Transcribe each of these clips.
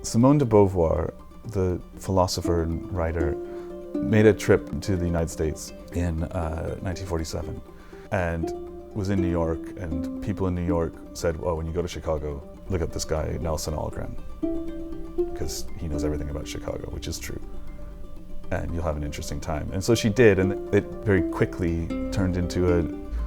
Simone de Beauvoir, the philosopher and writer, made a trip to the United States in 1947 and was in New York, and people in New York said, "Oh, when you go to Chicago, look up this guy, Nelson Algren, because he knows everything about Chicago," which is true, "and you'll have an interesting time." And so she did, and it very quickly turned into a,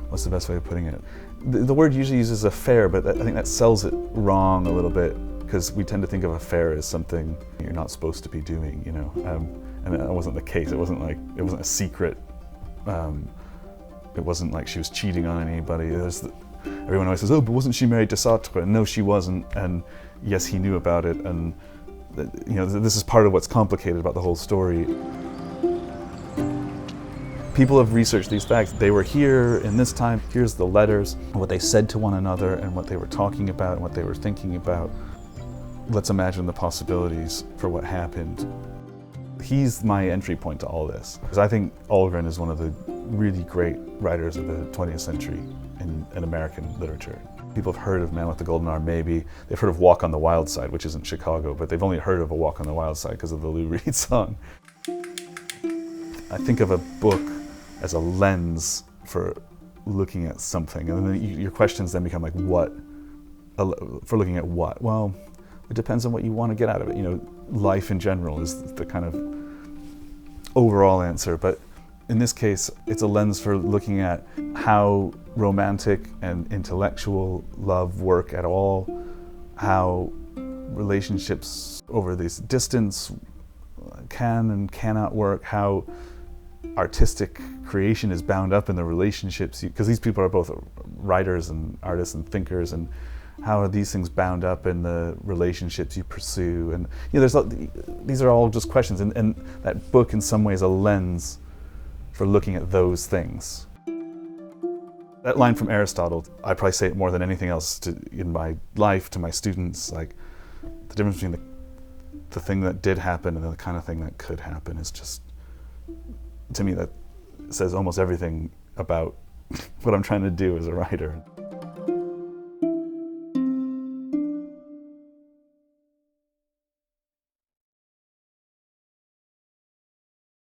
what's the best way of putting it? The word usually uses affair, but I think that sells it wrong a little bit, because we tend to think of affair as something you're not supposed to be doing, you know. And that wasn't the case. It wasn't a secret. It wasn't like she was cheating on anybody. Everyone always says, "Oh, but wasn't she married to Sartre?" And no, she wasn't. And yes, he knew about it. And you know, this is part of what's complicated about the whole story. People have researched these facts. They were here in this time. Here's the letters, what they said to one another, and what they were talking about, and what they were thinking about. Let's imagine the possibilities for what happened. He's my entry point to all this, because I think Algren is one of the really great writers of the 20th century in American literature. People have heard of Man with the Golden Arm, maybe. They've heard of Walk on the Wild Side, which isn't Chicago, but they've only heard of A Walk on the Wild Side because of the Lou Reed song. I think of a book as a lens for looking at something, and then your questions then become like, what? For looking at what? Well, it depends on what you want to get out of it. You know, life in general is the kind of overall answer, but in this case, it's a lens for looking at how romantic and intellectual love work at all, how relationships over this distance can and cannot work, how artistic creation is bound up in the relationships, because these people are both writers and artists and thinkers, and how are these things bound up in the relationships you pursue? And you know, these are all just questions, and that book in some ways a lens for looking at those things. That line from Aristotle, I probably say it more than anything else in my life to my students, like the difference between the thing that did happen and the kind of thing that could happen is just, to me, that says almost everything about what I'm trying to do as a writer.